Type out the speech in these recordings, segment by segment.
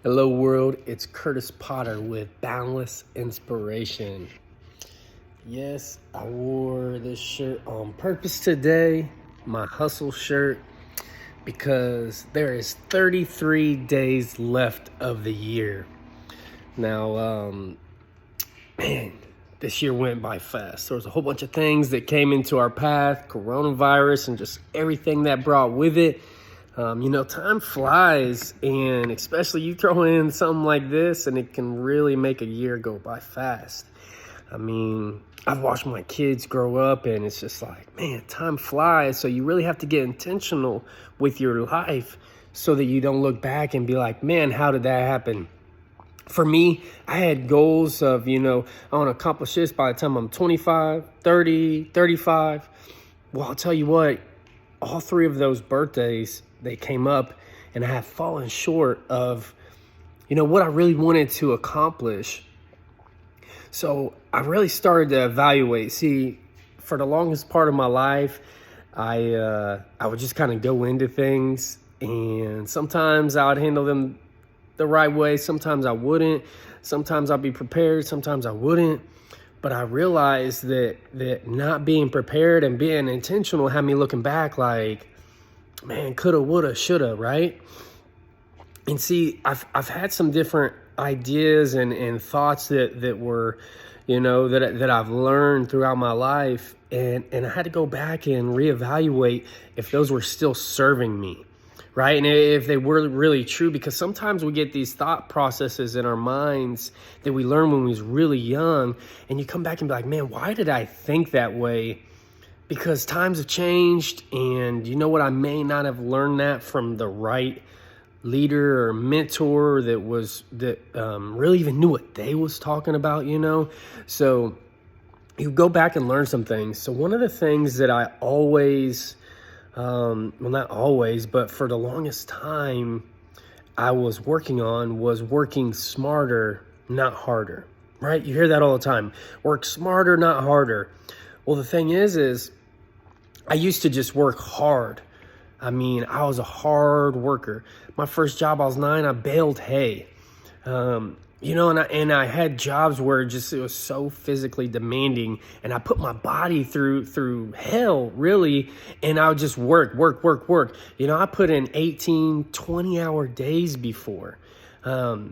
Hello world, it's Kurtis Potter with Boundless Inspiration. Yes, I wore this shirt on purpose today, my hustle shirt, because there is 33 days left of the year. Now, man, this year went by fast. There was a whole bunch of things that came into our path, coronavirus and just everything that brought with it. Time flies, and especially you throw in something like this and it can really make a year go by fast. I've watched my kids grow up and it's just like, man, time flies. So you really have to get intentional with your life so that you don't look back and be like, man, how did that happen? For me, I had goals of, I want to accomplish this by the time I'm 25, 30, 35. Well, I'll tell you what, all three of those birthdays, they came up and I have fallen short of, what I really wanted to accomplish. So I really started to evaluate. See, for the longest part of my life, I would just kind of go into things, and sometimes I would handle them the right way. Sometimes I wouldn't. Sometimes I'd be prepared. Sometimes I wouldn't. But I realized that not being prepared and being intentional had me looking back like, man, coulda, woulda, shoulda, right? And see, I've had some different ideas and thoughts that were, that I've learned throughout my life, and I had to go back and reevaluate if those were still serving me, right? And if they were really true, because sometimes we get these thought processes in our minds that we learned when we was really young, and you come back and be like, man, why did I think that way? Because times have changed, and you know what? I may not have learned that from the right leader or mentor that really even knew what they was talking about, So you go back and learn some things. So one of the things that I always, not always, but for the longest time I was working on was working smarter, not harder, right? You hear that all the time. Work smarter, not harder. Well, the thing is I used to just work hard. I was a hard worker. My first job, I was 9, I baled hay. And I had jobs where it was so physically demanding, and I put my body through hell, really, and I would just work. I put in 18, 20-hour days before. I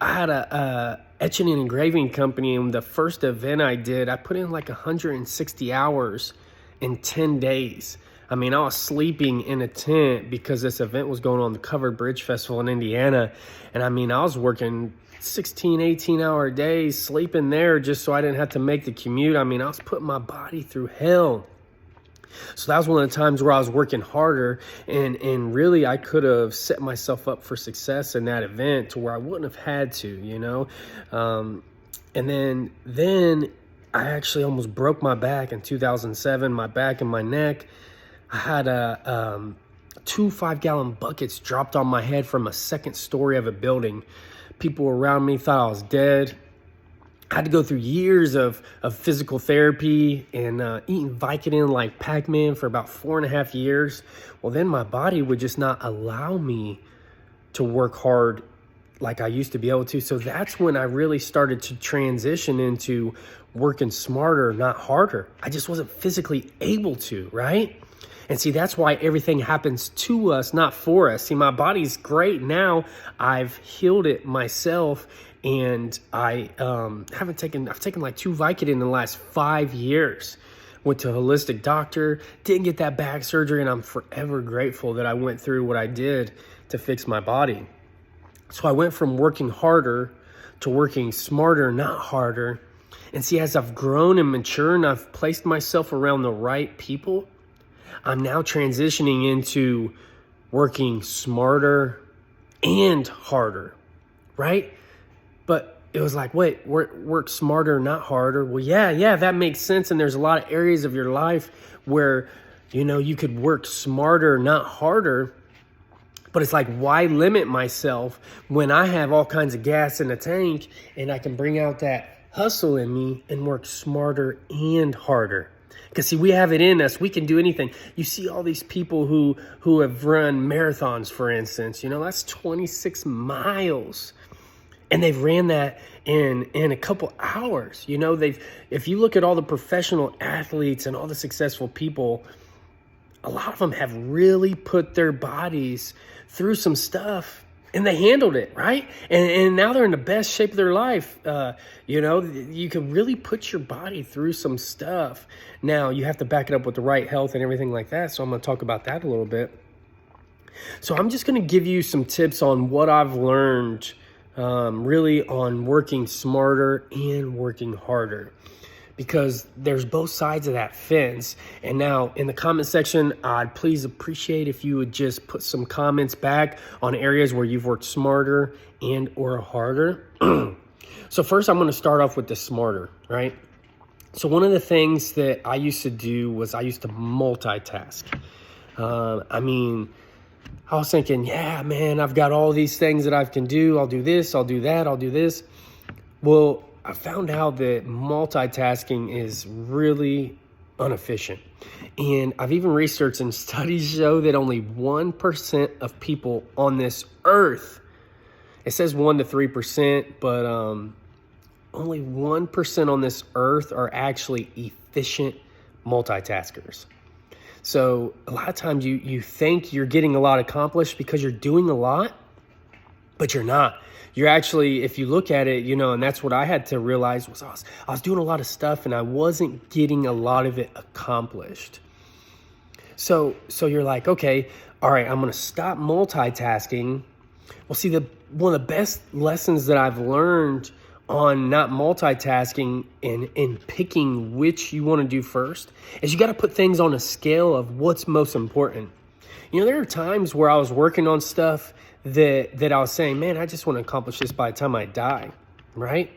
had a etching and engraving company, and the first event I did, I put in like 160 hours in 10 days. I was sleeping in a tent because this event was going on, the Covered Bridge Festival in Indiana. And I was working 16, 18-hour days, sleeping there just so I didn't have to make the commute. I was putting my body through hell. So that was one of the times where I was working harder, and really I could have set myself up for success in that event to where I wouldn't have had to, And then I actually almost broke my back in 2007, my back and my neck. I had 2 5-gallon buckets dropped on my head from a second story of a building. People around me thought I was dead. I had to go through years of physical therapy and eating Vicodin like Pac-Man for about 4.5 years. Well, then my body would just not allow me to work hard like I used to be able to. So that's when I really started to transition into working smarter, not harder. I just wasn't physically able to, right? And see, that's why everything happens to us, not for us. See, my body's great now. I've healed it myself, and I've taken like 2 Vicodin in the last 5 years. Went to a holistic doctor, didn't get that back surgery, and I'm forever grateful that I went through what I did to fix my body. So I went from working harder to working smarter, not harder. And see, as I've grown and matured and I've placed myself around the right people, I'm now transitioning into working smarter and harder, right? But it was like, wait, work smarter, not harder. Well, yeah, that makes sense. And there's a lot of areas of your life where, you could work smarter, not harder. But it's like, why limit myself when I have all kinds of gas in the tank and I can bring out that hustle in me and work smarter and harder? Because see, we have it in us. We can do anything. You see all these people who have run marathons, for instance. That's 26 miles. And they've ran that in a couple hours. If you look at all the professional athletes and all the successful people, a lot of them have really put their bodies through some stuff, and they handled it, right? And now they're in the best shape of their life. You can really put your body through some stuff. Now, you have to back it up with the right health and everything like that. So I'm going to talk about that a little bit. So I'm just going to give you some tips on what I've learned really on working smarter and working harder, because there's both sides of that fence. And now in the comment section, I'd please appreciate if you would just put some comments back on areas where you've worked smarter and or harder. So first, I'm going to start off with the smarter, right? So one of the things that I used to do was I used to multitask. I was thinking, yeah, man, I've got all these things that I can do. I'll do this, I'll do that, I'll do this. Well, I found out that multitasking is really inefficient. And I've even researched, and studies show that only 1% of people on this earth, it says 1 to 3%, but only 1% on this earth are actually efficient multitaskers. So a lot of times you think you're getting a lot accomplished because you're doing a lot, but you're not. You're actually, if you look at it, and that's what I had to realize was I was doing a lot of stuff and I wasn't getting a lot of it accomplished. So you're like, okay, all right, I'm going to stop multitasking. Well, see, one of the best lessons that I've learned on not multitasking and picking which you want to do first is you got to put things on a scale of what's most important. There are times where I was working on stuff that I was saying, man, I just want to accomplish this by the time I die, right?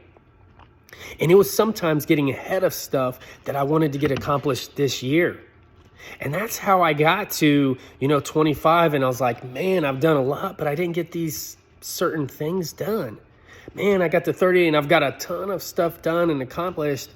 And it was sometimes getting ahead of stuff that I wanted to get accomplished this year. And that's how I got to, 25, and I was like, man, I've done a lot, but I didn't get these certain things done. Man, I got to 30 and I've got a ton of stuff done and accomplished,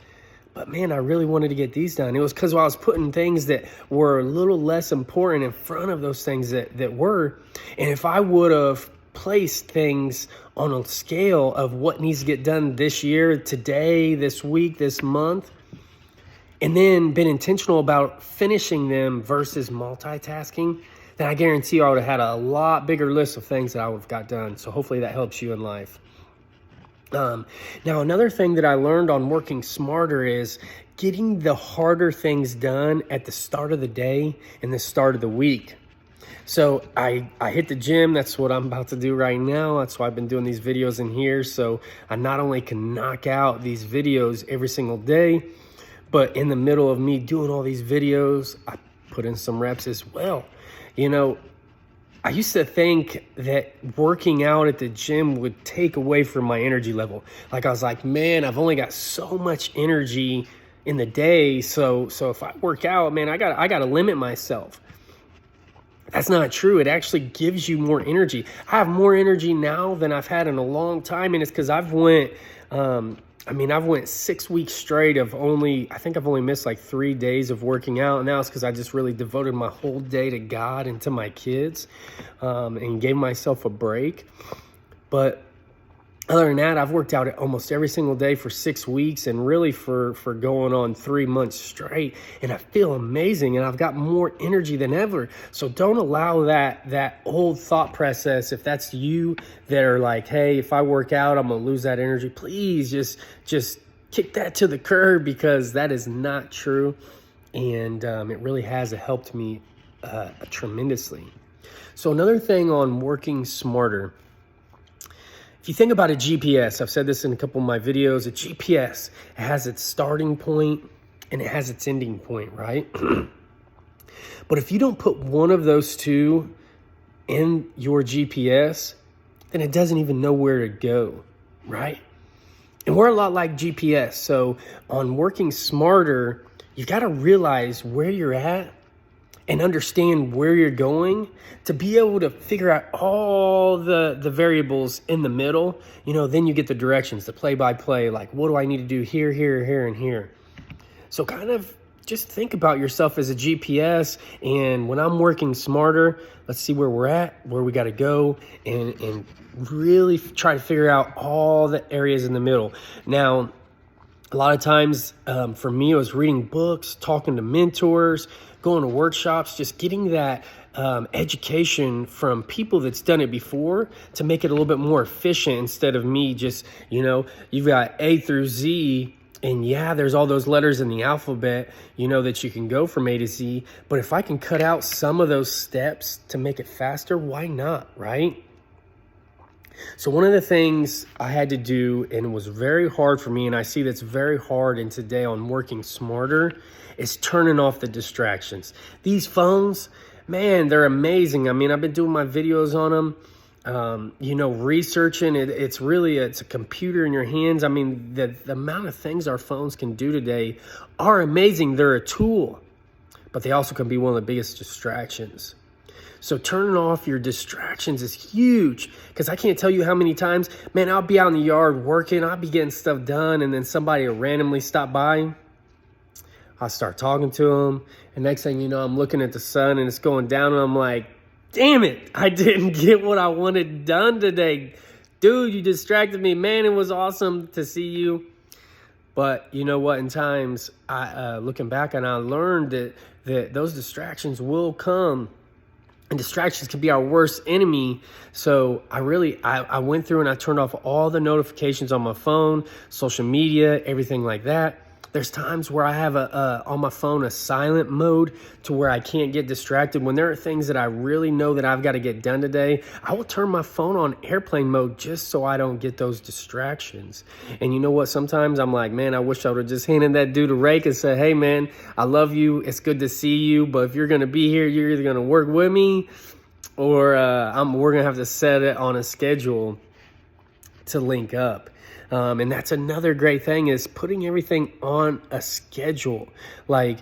but man, I really wanted to get these done. It was because I was putting things that were a little less important in front of those things that were. And if I would have placed things on a scale of what needs to get done this year, today, this week, this month, and then been intentional about finishing them versus multitasking, then I guarantee you I would have had a lot bigger list of things that I would have got done. So hopefully that helps you in life. Now, another thing that I learned on working smarter is getting the harder things done at the start of the day and the start of the week. So I hit the gym. That's what I'm about to do right now. That's why I've been doing these videos in here. So I not only can knock out these videos every single day, but in the middle of me doing all these videos, I put in some reps as well. I used to think that working out at the gym would take away from my energy level. Like I was like, man, I've only got so much energy in the day. So if I work out, man, I got to limit myself. That's not true. It actually gives you more energy. I have more energy now than I've had in a long time. And it's because I've went 6 weeks straight of I think I've only missed like 3 days of working out. And now it's because I just really devoted my whole day to God and to my kids, and gave myself a break. But other than that, I've worked out almost every single day for 6 weeks and really for going on 3 months straight. And I feel amazing and I've got more energy than ever. So don't allow that old thought process. If that's you that are like, hey, if I work out, I'm going to lose that energy. Please just kick that to the curb, because that is not true. And it really has helped me tremendously. So another thing on working smarter, if you think about a GPS, I've said this in a couple of my videos, a GPS has its starting point and it has its ending point, right? But if you don't put one of those two in your GPS, then it doesn't even know where to go, right? And we're a lot like GPS. So on working smarter, you got to realize where you're at and understand where you're going to be able to figure out all the variables in the middle. Then you get the directions, the play-by-play, like what do I need to do here, here, here, and here. So kind of just think about yourself as a GPS. And when I'm working smarter, let's see where we're at, where we got to go, and really try to figure out all the areas in the middle. Now, a lot of times for me, it was reading books, talking to mentors, going to workshops, just getting that education from people that's done it before to make it a little bit more efficient instead of me just, you've got A through Z. And yeah, there's all those letters in the alphabet, that you can go from A to Z. But if I can cut out some of those steps to make it faster, why not, right? So one of the things I had to do, and it was very hard for me, and I see that's very hard in today on working smarter, is turning off the distractions. These phones, man, they're amazing. I mean, I've been doing my videos on them. Researching it, it's a computer in your hands. I mean, the amount of things our phones can do today are amazing. They're a tool, but they also can be one of the biggest distractions. So turning off your distractions is huge, because I can't tell you how many times, man, I'll be out in the yard working, I'll be getting stuff done, and then somebody will randomly stop by. I'll start talking to them, and next thing you know, I'm looking at the sun and it's going down, and I'm like, damn it, I didn't get what I wanted done today. Dude, you distracted me. Man, it was awesome to see you. But you know what? In times, looking back, and I learned that those distractions will come. And distractions can be our worst enemy. So I went through and I turned off all the notifications on my phone, social media, everything like that. There's times where I have on my phone a silent mode to where I can't get distracted. When there are things that I really know that I've got to get done today, I will turn my phone on airplane mode just so I don't get those distractions. And you know what? Sometimes I'm like, man, I wish I would have just handed that dude a rake and said, hey, man, I love you. It's good to see you. But if you're going to be here, you're either going to work with me or we're going to have to set it on a schedule to link up. And that's another great thing, is putting everything on a schedule. Like,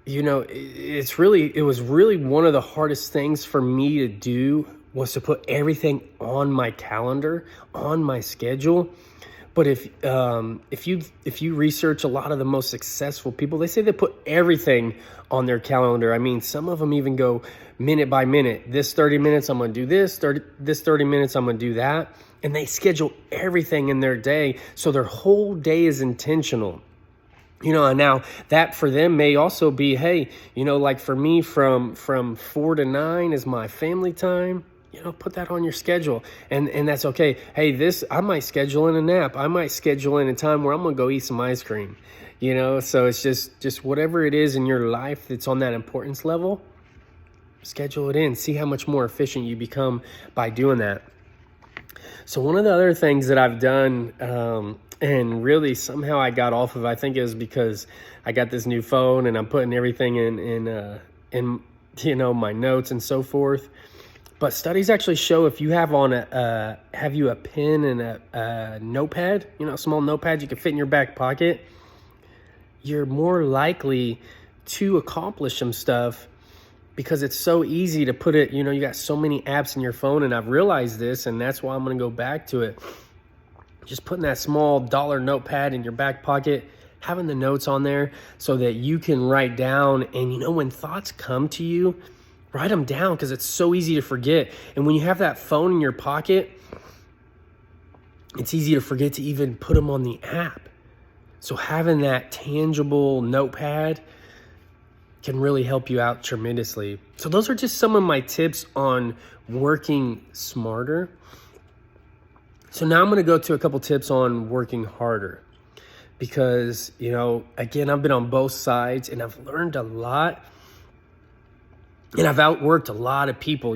it was really one of the hardest things for me to do, was to put everything on my calendar, on my schedule. But if you research a lot of the most successful people, they say they put everything on their calendar. I mean, some of them even go minute by minute. This 30 minutes, I'm going to do this. This 30 minutes, I'm going to do that. And they schedule everything in their day, so their whole day is intentional. And now that for them may also be, hey, like for me, from 4 to 9 is my family time. Put that on your schedule, and that's okay. Hey, I might schedule in a nap. I might schedule in a time where I'm gonna go eat some ice cream. So it's just whatever it is in your life that's on that importance level, schedule it in. See how much more efficient you become by doing that. So one of the other things that I've done, and really somehow I got off of, I think it was because I got this new phone and I'm putting everything in my notes and so forth. But studies actually show if you have a pen and a notepad, a small notepad you can fit in your back pocket, you're more likely to accomplish some stuff, because it's so easy to put it, you got so many apps in your phone, and I've realized this, and that's why I'm going to go back to it. Just putting that small dollar notepad in your back pocket, having the notes on there so that you can write down, and when thoughts come to you, write them down, because it's so easy to forget. And when you have that phone in your pocket, it's easy to forget to even put them on the app. So having that tangible notepad can really help you out tremendously. So those are just some of my tips on working smarter. So now I'm going to go to a couple tips on working harder, because, again, I've been on both sides and I've learned a lot, and I've outworked a lot of people,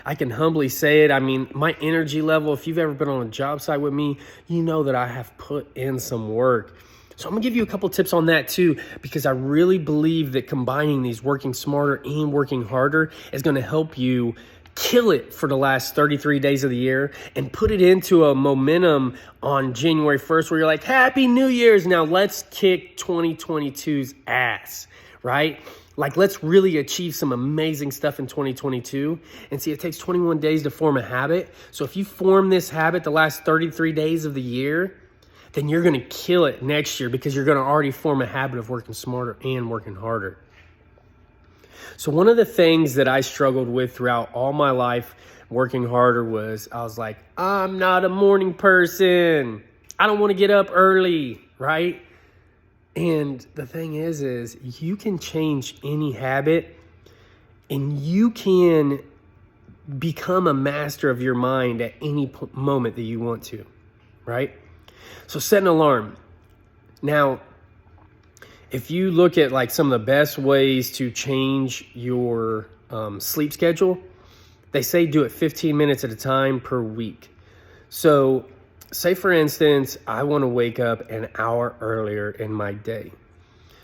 I can humbly say it. I mean, my energy level, if you've ever been on a job site with me, you know that I have put in some work. So I'm going to give you a couple tips on that too, because I really believe that combining these, working smarter and working harder, is going to help you kill it for the last 33 days of the year and put it into a momentum on January 1st where you're like, Happy New Year's. Now let's kick 2022's ass, right? Like, let's really achieve some amazing stuff in 2022. And see, it takes 21 days to form a habit. So if you form this habit the last 33 days of the year, then you're going to kill it next year because you're going to already form a habit of working smarter and working harder. So one of the things that I struggled with throughout all my life working harder was I was like, I'm not a morning person. I don't want to get up early, right? And the thing is you can change any habit and you can become a master of your mind at any moment that you want to, right? So set an alarm. Now, if you look at like some of the best ways to change your sleep schedule, they say do it 15 minutes at a time per week. So say for instance, I want to wake up an hour earlier in my day.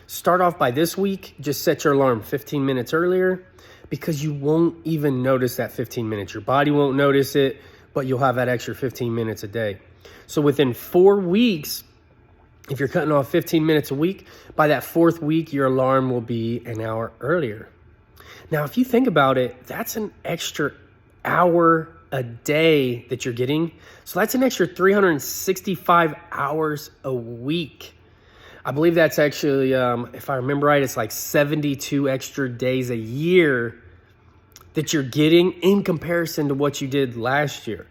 Start off by this week, just set your alarm 15 minutes earlier because you won't even notice that 15 minutes. Your body won't notice it, but you'll have that extra 15 minutes a day. So within 4 weeks, if you're cutting off 15 minutes a week, by that 4th week, your alarm will be an hour earlier. Now, if you think about it, that's an extra hour a day that you're getting. So that's an extra 365 hours a week. I believe that's actually, if I remember right, it's like 72 extra days a year that you're getting in comparison to what you did last year.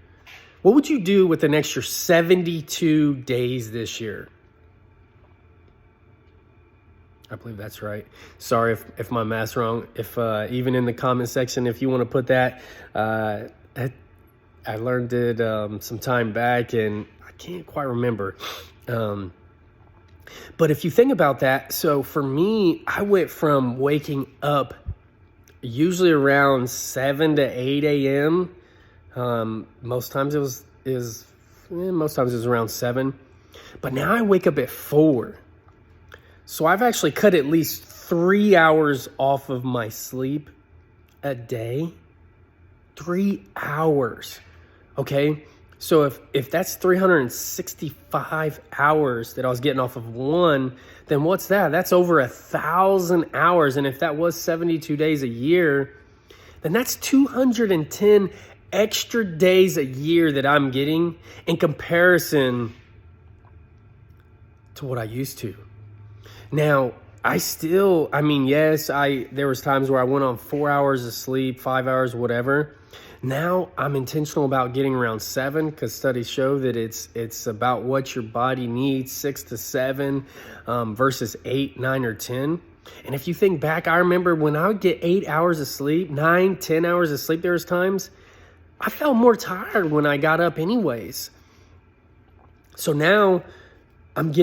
What would you do with an extra 72 days this year? I believe that's right. Sorry if my math's wrong. If even in the comment section, if you want to put that, I learned it some time back and I can't quite remember. But if you think about that, so for me, I went from waking up usually around 7 to 8 a.m. Most times it was around 7, but now I wake up at 4. So I've actually cut at least 3 hours off of my sleep a day. 3 hours. Okay. So if that's 365 hours that I was getting off of one, then what's that? That's over 1,000 hours. And if that was 72 days a year, then that's 210 extra days a year that I'm getting in comparison to what I used to. Now, yes, there was times where I went on 4 hours of sleep, 5 hours, whatever. Now I'm intentional about getting around 7 because studies show that it's about what your body needs, 6 to 7 versus 8, 9, or 10. And if you think back, I remember when I would get 8 hours of sleep, 9, 10 hours of sleep, there was times I felt more tired when I got up anyways. So now I'm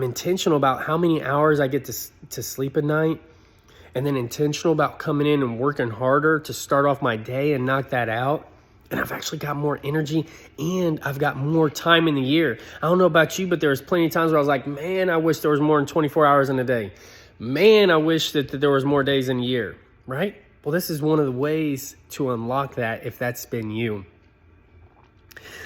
intentional about how many hours I get to sleep at night, and then intentional about coming in and working harder to start off my day and knock that out. And I've actually got more energy and I've got more time in the year. I don't know about you, but there was plenty of times where I was like, man, I wish there was more than 24 hours in a day. Man, I wish that there was more days in a year, right? Well, this is one of the ways to unlock that if that's been you.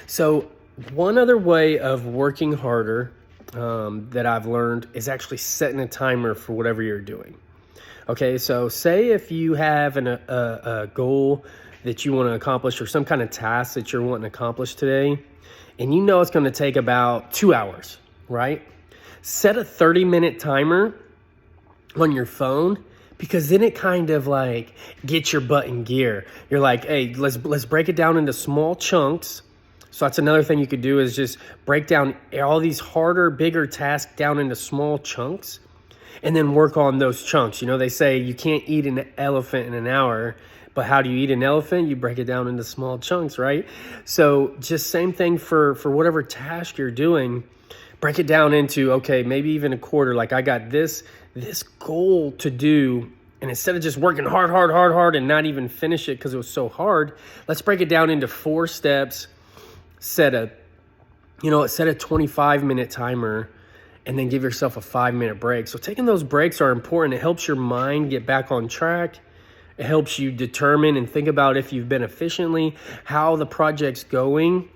So one other way of working harder that I've learned is actually setting a timer for whatever you're doing. Okay, so say if you have a goal that you want to accomplish or some kind of task that you're wanting to accomplish today, and you know it's going to take about 2 hours, right? Set a 30-minute timer on your phone because then it kind of like gets your butt in gear. You're like, hey, let's break it down into small chunks. So that's another thing you could do is just break down all these harder, bigger tasks down into small chunks and then work on those chunks. You know, they say you can't eat an elephant in an hour, but how do you eat an elephant? You break it down into small chunks, right? So just same thing for whatever task you're doing, break it down into, okay, maybe even a quarter. Like I got this goal to do, and instead of just working hard and not even finish it because it was so hard, let's break it down into 4 steps, set a 25-minute timer, and then give yourself a 5-minute break. So taking those breaks are important. It helps your mind get back on track. It helps you determine and think about if you've been efficiently, how the project's going.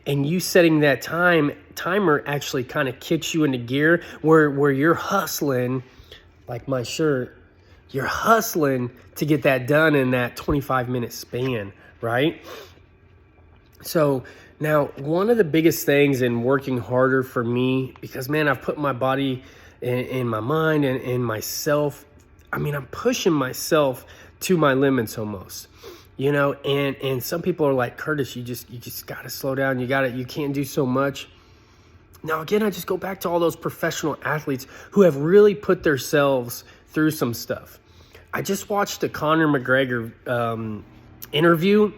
And you setting that timer actually kind of kicks you into gear where you're hustling, like my shirt, you're hustling to get that done in that 25-minute span, right? So Now, one of the biggest things in working harder for me, because man, I've put my body and my mind and myself, I'm pushing myself to my limits almost, and some people are like, Kurtis, you just got to slow down. You can't do so much. Now, again, I just go back to all those professional athletes who have really put themselves through some stuff. I just watched a Conor McGregor interview,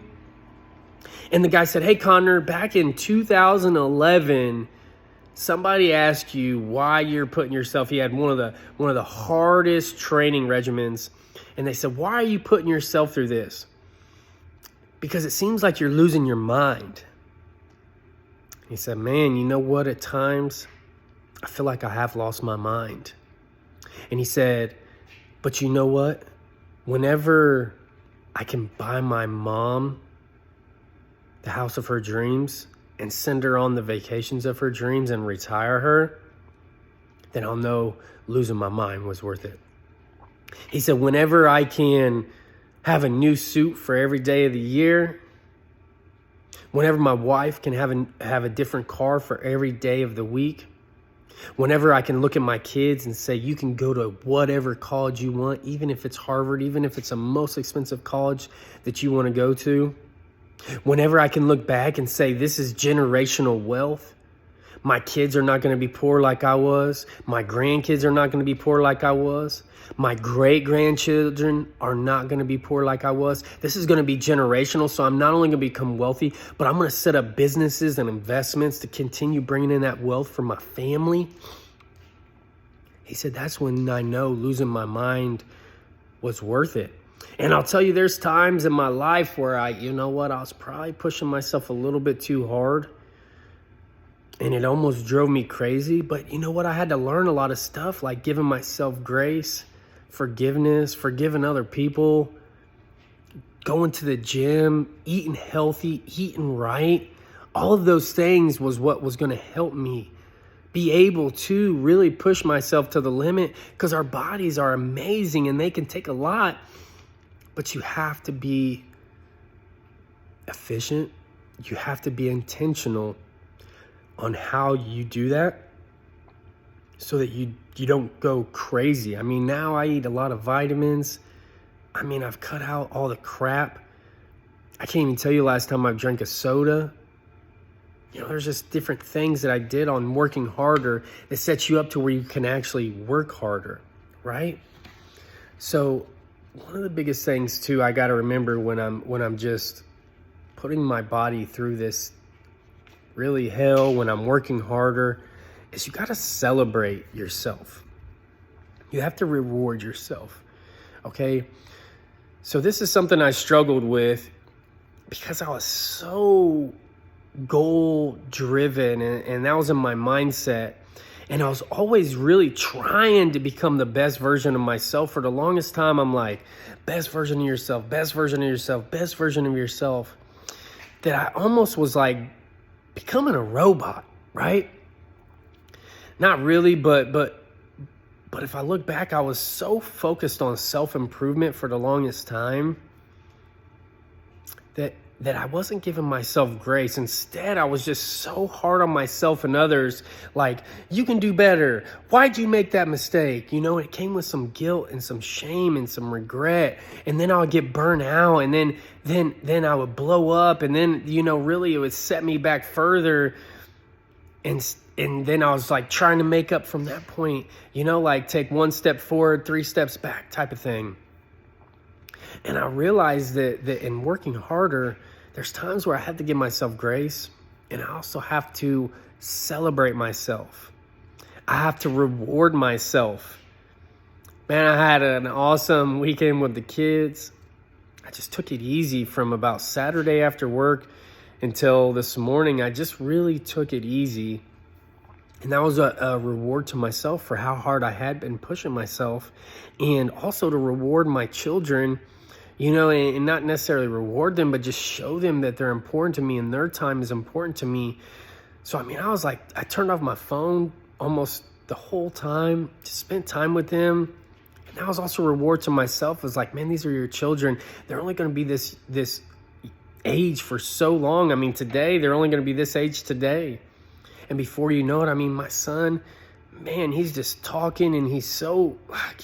and the guy said, hey, Conor, back in 2011, somebody asked you why you're putting yourself, he had one of the hardest training regimens, and they said, why are you putting yourself through this? Because it seems like you're losing your mind. He said, man, you know what? At times, I feel like I have lost my mind. And he said, but you know what? Whenever I can buy my mom the house of her dreams and send her on the vacations of her dreams and retire her, then I'll know losing my mind was worth it. He said, whenever I can have a new suit for every day of the year, whenever my wife can have a different car for every day of the week, whenever I can look at my kids and say, you can go to whatever college you want, even if it's Harvard, even if it's the most expensive college that you want to go to, whenever I can look back and say, this is generational wealth, my kids are not going to be poor like I was, my grandkids are not going to be poor like I was, my great-grandchildren are not going to be poor like I was. This is going to be generational, so I'm not only going to become wealthy, but I'm going to set up businesses and investments to continue bringing in that wealth for my family. He said, that's when I know losing my mind was worth it. And I'll tell you, there's times in my life where I was probably pushing myself a little bit too hard, and it almost drove me crazy. But you know what? I had to learn a lot of stuff, like giving myself grace, forgiveness, forgiving other people, going to the gym, eating healthy, eating right. All of those things was what was going to help me be able to really push myself to the limit, because our bodies are amazing and they can take a lot, but you have to be efficient. You have to be intentional on how you do that so that you don't go crazy. Now I eat a lot of vitamins. I've cut out all the crap. I can't even tell you last time I drank a soda. There's just different things that I did on working harder that sets you up to where you can actually work harder, right? So one of the biggest things too I got to remember when I'm just putting my body through this really hell, when I'm working harder, is you got to celebrate yourself. You have to reward yourself, okay? So this is something I struggled with because I was so goal driven, and that was in my mindset. And I was always really trying to become the best version of myself. For the longest time, I'm like, best version of yourself, best version of yourself, best version of yourself. That I almost was like becoming a robot, right? Not really, but if I look back, I was so focused on self-improvement for the longest time that I wasn't giving myself grace. Instead, I was just so hard on myself and others, like, you can do better. Why'd you make that mistake? It came with some guilt and some shame and some regret. And then I would get burnt out, and then I would blow up, and then, really it would set me back further. And then I was like trying to make up from that point, like take one step forward, 3 steps back type of thing. And I realized that in working harder, there's times where I have to give myself grace, and I also have to celebrate myself. I have to reward myself. Man, I had an awesome weekend with the kids. I just took it easy from about Saturday after work until this morning. I just really took it easy. And that was a reward to myself for how hard I had been pushing myself, and also to reward my children, and not necessarily reward them, but just show them that they're important to me and their time is important to me. So, I was like, I turned off my phone almost the whole time, just spent time with them. And that was also a reward to myself. It was like, man, these are your children. They're only going to be this age for so long. I mean, today, they're only going to be this age today. And before you know it, I mean, my son, man, he's just talking and he's so,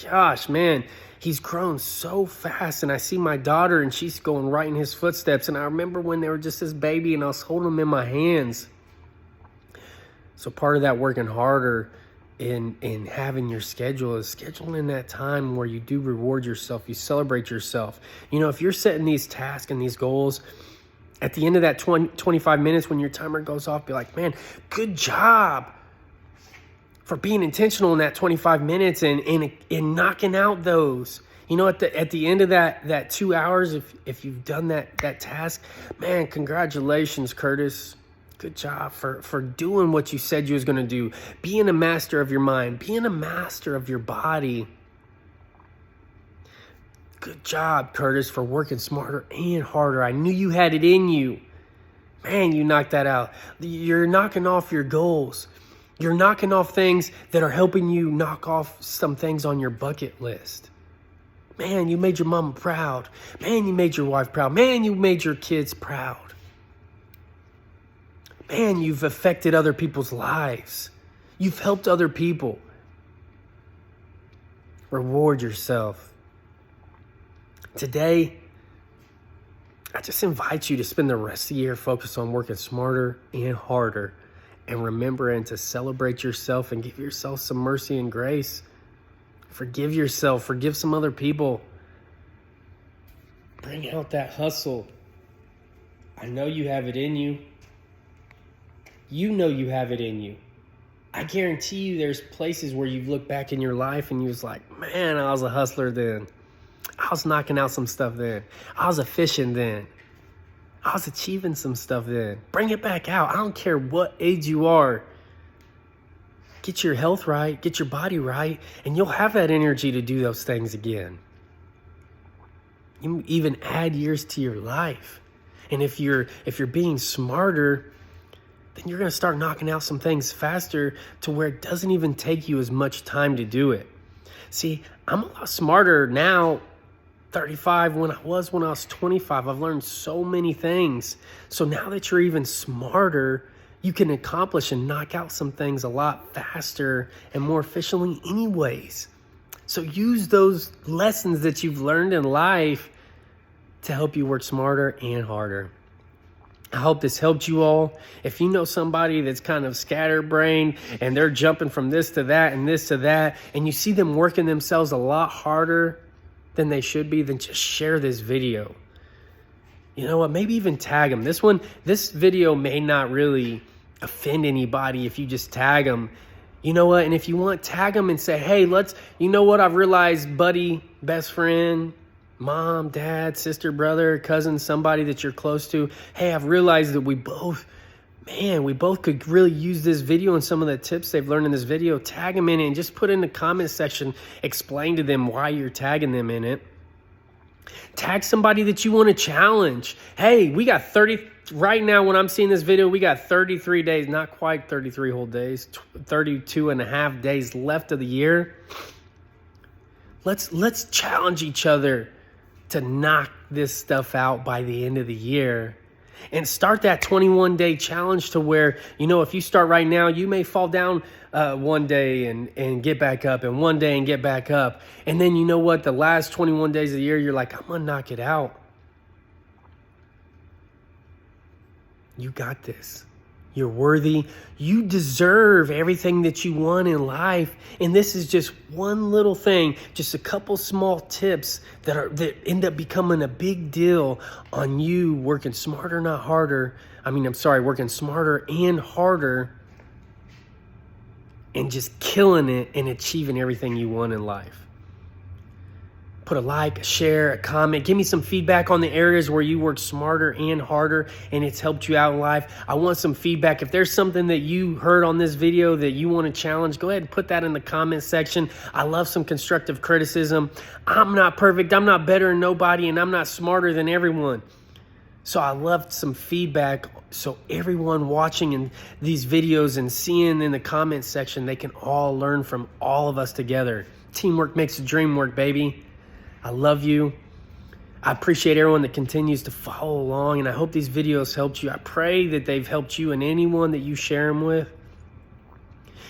gosh, man, he's grown so fast. And I see my daughter and she's going right in his footsteps. And I remember when they were just this baby and I was holding them in my hands. So part of that working harder in having your schedule is scheduling that time where you do reward yourself, you celebrate yourself. You know, if you're setting these tasks and these goals, at the end of that 25 minutes when your timer goes off, be like, man, good job for being intentional in that 25 minutes and knocking out those. You know, at the end of that 2 hours, if you've done that task, man, congratulations, Kurtis. Good job for doing what you said you was going to do. Being a master of your mind, being a master of your body. Good job, Kurtis, for working smarter and harder. I knew you had it in you. Man, you knocked that out. You're knocking off your goals. You're knocking off things that are helping you knock off some things on your bucket list. Man, you made your mama proud. Man, you made your wife proud. Man, you made your kids proud. Man, you've affected other people's lives. You've helped other people. Reward yourself. Today, I just invite you to spend the rest of the year focused on working smarter and harder and remembering to celebrate yourself and give yourself some mercy and grace. Forgive yourself. Forgive some other people. Bring out that hustle. I know you have it in you. You know you have it in you. I guarantee you there's places where you've looked back in your life and you was like, man, I was a hustler then. I was knocking out some stuff then. I was efficient then. I was achieving some stuff then. Bring it back out. I don't care what age you are. Get your health right. Get your body right. And you'll have that energy to do those things again. You even add years to your life. And if you're being smarter, then you're going to start knocking out some things faster to where it doesn't even take you as much time to do it. See, I'm a lot smarter now, 35, when I was 25. I've learned so many things. So now that you're even smarter, you can accomplish and knock out some things a lot faster and more efficiently anyways. So use those lessons that you've learned in life to help you work smarter and harder. I hope this helped you all. If you know somebody that's kind of scatterbrained and they're jumping from this to that and this to that, and you see them working themselves a lot harder than they should be, then just share this video. You know what? Maybe even tag them. This video may not really offend anybody if you just tag them. You know what? And if you want, tag them and say, hey, you know what? I've realized, buddy, best friend, mom, dad, sister, brother, cousin, somebody that you're close to. Hey, I've realized that we both could really use this video and some of the tips they've learned in this video. Tag them in it and just put in the comment section, explain to them why you're tagging them in it. Tag somebody that you want to challenge. Hey, we got 30, right now when I'm seeing this video, we got 33 days, not quite 33 whole days, 32 and a half days left of the year. Let's challenge each other to knock this stuff out by the end of the year and start that 21-day challenge to where, you know, if you start right now, you may fall down one day and get back up, and one day and get back up. And then you know what? The last 21 days of the year, you're like, I'm going to knock it out. You got this. You're worthy. You deserve everything that you want in life. And this is just one little thing, just a couple small tips that end up becoming a big deal on you working smarter, not harder. Working smarter and harder and just killing it and achieving everything you want in life. Put a like, a share, a comment. Give me some feedback on the areas where you work smarter and harder and it's helped you out in life. I want some feedback. If there's something that you heard on this video that you want to challenge, go ahead and put that in the comment section. I love some constructive criticism. I'm not perfect. I'm not better than nobody, and I'm not smarter than everyone. So I love some feedback so everyone watching in these videos and seeing in the comment section, they can all learn from all of us together. Teamwork makes the dream work, baby. I love you. I appreciate everyone that continues to follow along, and I hope these videos helped you. I pray that they've helped you and anyone that you share them with.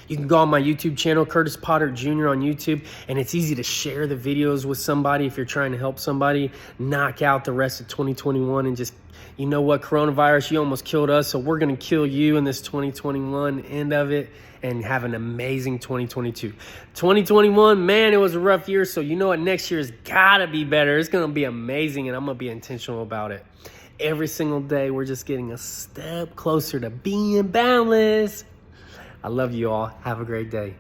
You can go on my YouTube channel, Kurtis Potter Jr. on YouTube, and it's easy to share the videos with somebody if you're trying to help somebody knock out the rest of 2021 and just, you know what, coronavirus, you almost killed us, so we're going to kill you in this 2021 end of it and have an amazing 2022. 2021, man, it was a rough year, so you know what, next year has got to be better. It's going to be amazing, and I'm going to be intentional about it. Every single day, we're just getting a step closer to being boundless. I love you all. Have a great day.